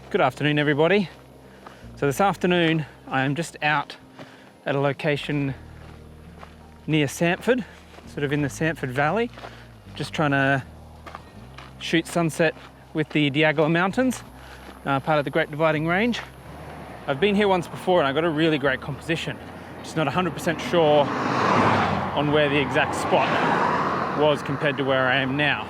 Good afternoon, everybody. So this afternoon, I am just out at a location near Samford, sort of in the Samford Valley, just trying to shoot sunset with the Diagolo Mountains, part of the Great Dividing Range. I've been here once before and I got a really great composition. Just not 100% sure on where the exact spot was compared to where I am now.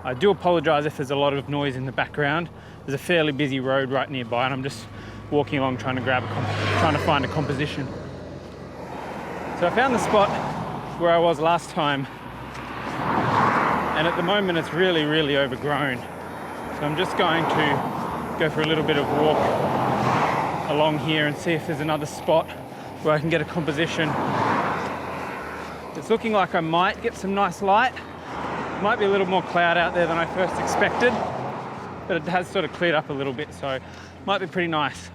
I do apologise if there's a lot of noise in the background. There's a fairly busy road right nearby and I'm just walking along trying to find a composition. So I found the spot where I was last time, and at the moment it's really, really overgrown. So I'm just going to go for a little bit of walk along here and see if there's another spot where I can get a composition. It's looking like I might get some nice light. Might be a little more cloud out there than I first expected, but it has sort of cleared up a little bit, so it might be pretty nice.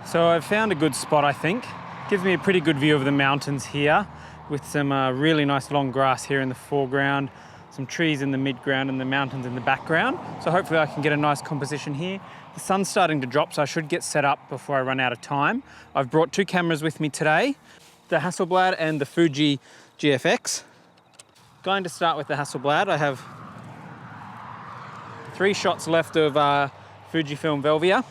So I've found a good spot, I think. Gives me a pretty good view of the mountains here, with some really nice long grass here in the foreground, some trees in the midground and the mountains in the background. So hopefully I can get a nice composition here. The sun's starting to drop, so I should get set up before I run out of time. I've brought two cameras with me today, the Hasselblad and the Fuji GFX. Going to start with the Hasselblad. I have 3 shots left of Fujifilm Velvia.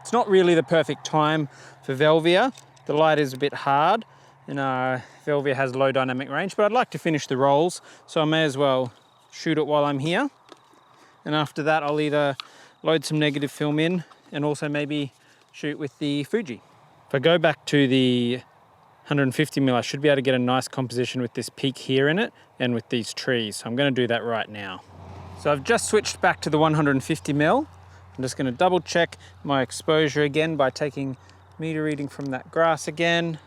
It's not really the perfect time for Velvia. The light is a bit hard and Velvia has low dynamic range, but I'd like to finish the rolls, so I may as well shoot it while I'm here. And after that, I'll either load some negative film in and also maybe shoot with the Fuji. If I go back to the 150mm, I should be able to get a nice composition with this peak here in it and with these trees. So I'm going to do that right now. So I've just switched back to the 150mm. I'm just going to double check my exposure again by taking meter reading from that grass again.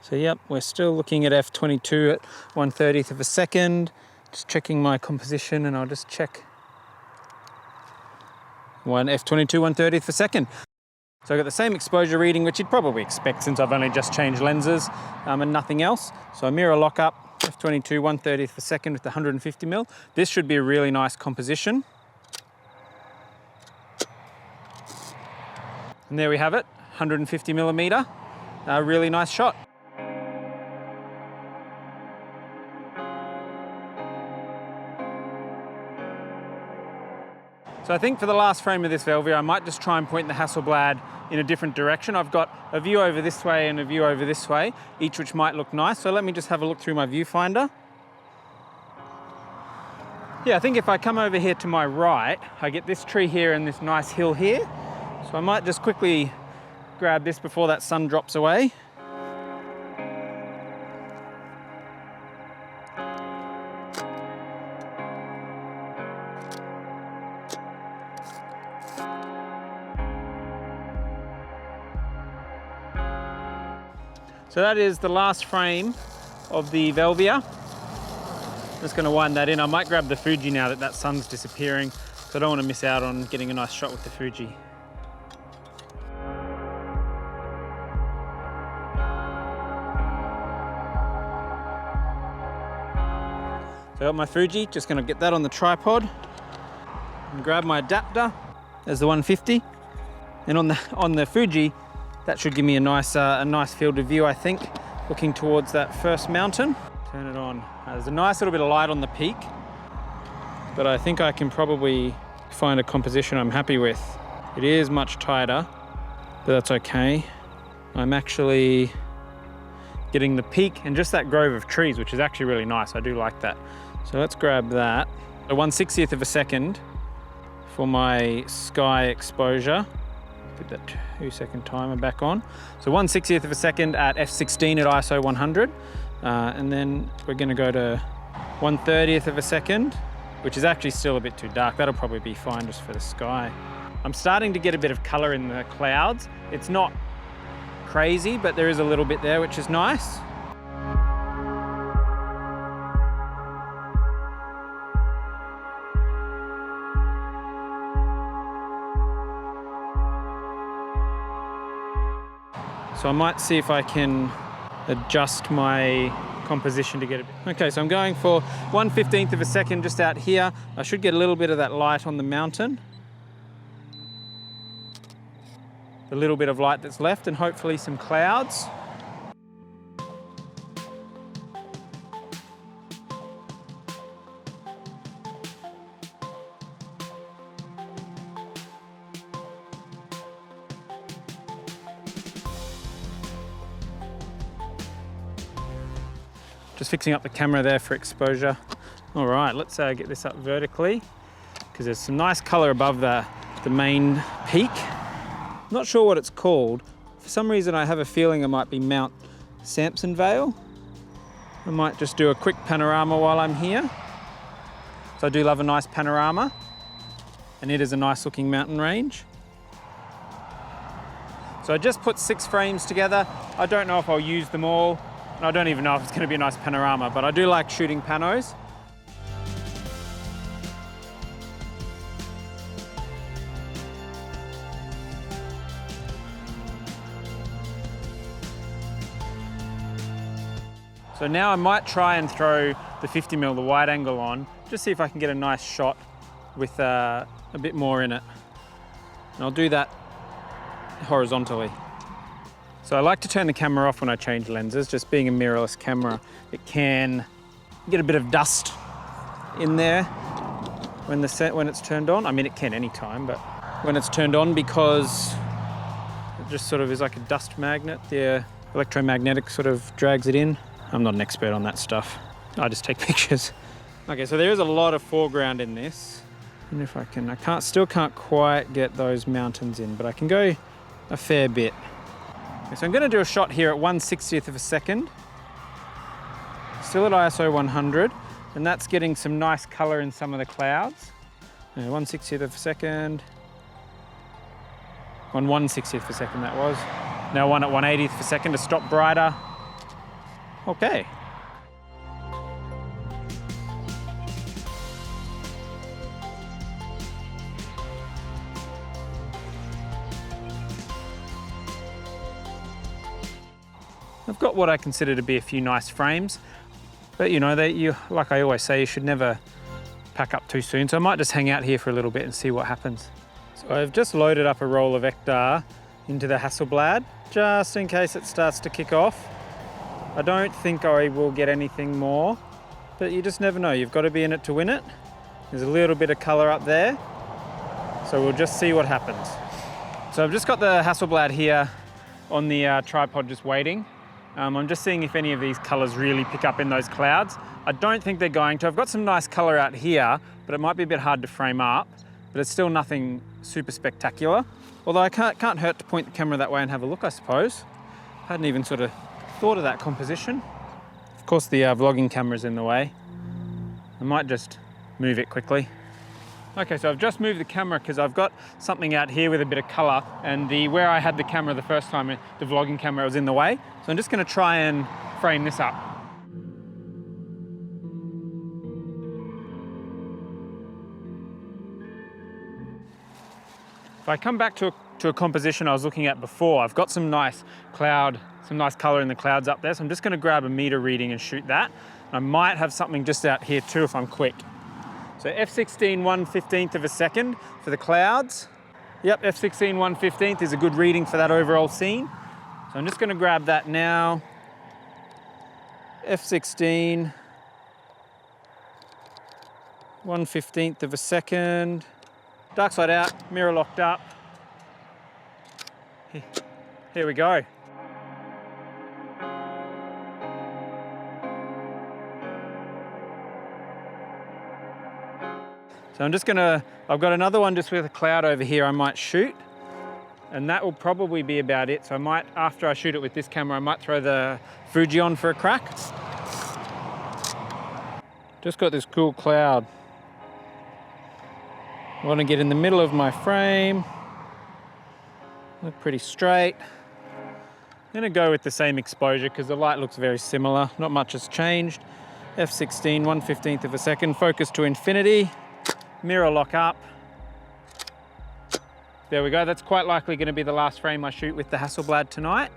So yep, we're still looking at f22 at 1/30th of a second. Just checking my composition, and I'll just check f22 1/30th of a second. So I've got the same exposure reading, which you'd probably expect since I've only just changed lenses and nothing else. So a mirror lock up, f22 1/30th of a second with the 150mm. This should be a really nice composition. And there we have it, 150mm, a really nice shot. So I think for the last frame of this Velvia, I might just try and point the Hasselblad in a different direction. I've got a view over this way and a view over this way, each which might look nice. So let me just have a look through my viewfinder. Yeah, I think if I come over here to my right, I get this tree here and this nice hill here. So I might just quickly grab this before that sun drops away. So that is the last frame of the Velvia. Just going to wind that in. I might grab the Fuji now that sun's disappearing, so I don't want to miss out on getting a nice shot with the Fuji. So I got my Fuji, just going to get that on the tripod and grab my adapter as the 150. And on the Fuji, that should give me a nice field of view, I think, looking towards that first mountain. Turn it on. There's a nice little bit of light on the peak, but I think I can probably find a composition I'm happy with. It is much tighter, but that's okay. I'm actually getting the peak and just that grove of trees, which is actually really nice. I do like that. So let's grab that. A 1/60th of a second for my sky exposure. Put that 2-second timer back on. So 1/60th of a second at f16 at ISO 100. And then we're going to go to 1/30th of a second, which is actually still a bit too dark. That'll probably be fine just for the sky. I'm starting to get a bit of color in the clouds. It's not crazy, but there is a little bit there, which is nice. So I might see if I can adjust my composition to get it. Okay, so I'm going for 1/15 of a second just out here. I should get a little bit of that light on the mountain. The little bit of light that's left, and hopefully some clouds. Just fixing up the camera there for exposure. All right, let's get this up vertically because there's some nice color above the main peak. Not sure what it's called. For some reason, I have a feeling it might be Mount Samford Valley. I might just do a quick panorama while I'm here. So I do love a nice panorama, and it is a nice looking mountain range. So I just put 6 frames together. I don't know if I'll use them all. I don't even know if it's going to be a nice panorama, but I do like shooting panos. So now I might try and throw the 50mm, the wide angle on, just see if I can get a nice shot with a bit more in it. And I'll do that horizontally. So I like to turn the camera off when I change lenses. Just being a mirrorless camera, it can get a bit of dust in there when it's turned on. I mean, it can anytime, but when it's turned on, because it just sort of is like a dust magnet. The electromagnetic sort of drags it in. I'm not an expert on that stuff. I just take pictures. Okay, so there is a lot of foreground in this. And if I still can't quite get those mountains in, but I can go a fair bit. So I'm going to do a shot here at 1/60th of a second, still at ISO 100, and that's getting some nice color in some of the clouds. 1/60th of a second, 1/60th of a second that was. Now one at 1/80th of a second to stop brighter. Okay. I've got what I consider to be a few nice frames, but you know, like I always say, you should never pack up too soon. So I might just hang out here for a little bit and see what happens. So I've just loaded up a roll of Ektar into the Hasselblad, just in case it starts to kick off. I don't think I will get anything more, but you just never know. You've got to be in it to win it. There's a little bit of color up there, so we'll just see what happens. So I've just got the Hasselblad here on the tripod just waiting. I'm just seeing if any of these colors really pick up in those clouds. I don't think they're going to. I've got some nice color out here, but it might be a bit hard to frame up, but it's still nothing super spectacular. Although I can't hurt to point the camera that way and have a look, I suppose. I hadn't even sort of thought of that composition. Of course, the vlogging camera's in the way. I might just move it quickly. Okay, so I've just moved the camera because I've got something out here with a bit of color, and where I had the camera the first time, the vlogging camera was in the way. So I'm just going to try and frame this up. If I come back to a composition I was looking at before, I've got some nice color in the clouds up there. So I'm just going to grab a meter reading and shoot that. I might have something just out here too if I'm quick. So f16 1/15th of a second for the clouds. Yep, f16 1/15th is a good reading for that overall scene. So I'm just going to grab that now. f16 1/15th of a second. Dark side out, mirror locked up. Here we go. So I've got another one just with a cloud over here I might shoot, and that will probably be about it. So I might, after I shoot it with this camera, I might throw the Fuji on for a crack. Just got this cool cloud. I want to get in the middle of my frame. Look pretty straight. I'm going to go with the same exposure because the light looks very similar. Not much has changed. f16 1/15th of a second, focus to infinity. Mirror lock up. There we go. That's quite likely going to be the last frame I shoot with the Hasselblad tonight.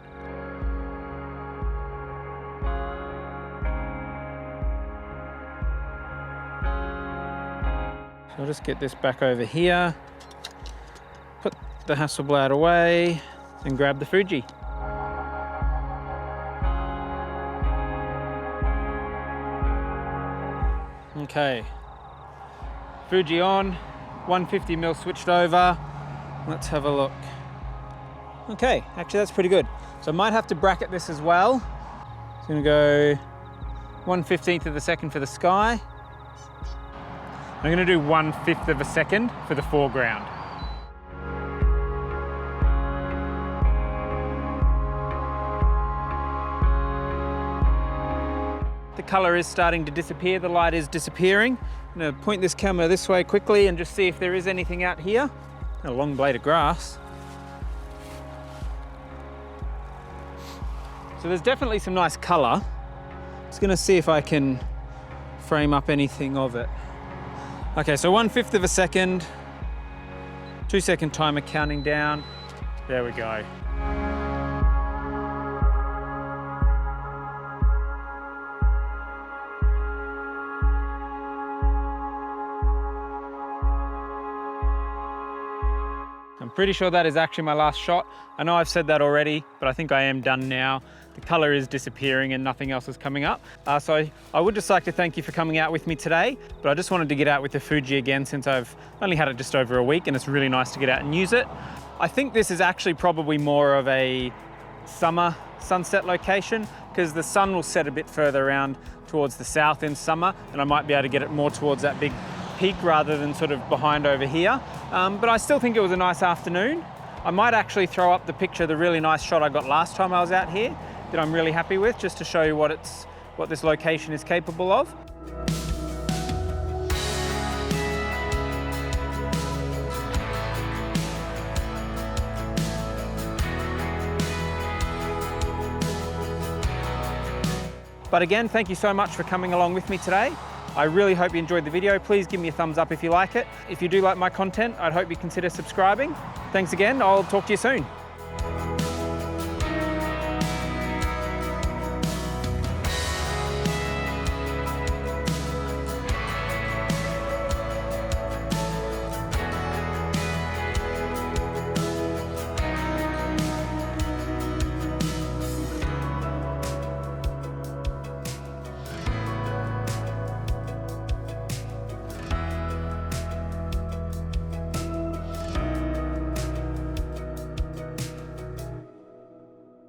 I'll just get this back over here, put the Hasselblad away, and grab the Fuji. Okay, Fuji on, 150mm switched over. Let's have a look. Okay, actually that's pretty good. So I might have to bracket this as well. It's gonna go 1/15 of a second for the sky. I'm gonna do 1/5 of a second for the foreground. The color is starting to disappear, the light is disappearing. I'm gonna point this camera this way quickly and just see if there is anything out here. A long blade of grass. So there's definitely some nice color. Just gonna see if I can frame up anything of it. Okay, so 1/5 of a second, 2-second timer counting down. There we go. I'm pretty sure that is actually my last shot. I know I've said that already, but I think I am done now. The color is disappearing and nothing else is coming up. So I would just like to thank you for coming out with me today, but I just wanted to get out with the Fuji again since I've only had it just over a week and it's really nice to get out and use it. I think this is actually probably more of a summer sunset location because the sun will set a bit further around towards the south in summer and I might be able to get it more towards that big peak rather than sort of behind over here. But I still think it was a nice afternoon. I might actually throw up the picture of the really nice shot I got last time I was out here that I'm really happy with, just to show you what this location is capable of. But again, thank you so much for coming along with me today. I really hope you enjoyed the video. Please give me a thumbs up if you like it. If you do like my content, I'd hope you consider subscribing. Thanks again, I'll talk to you soon.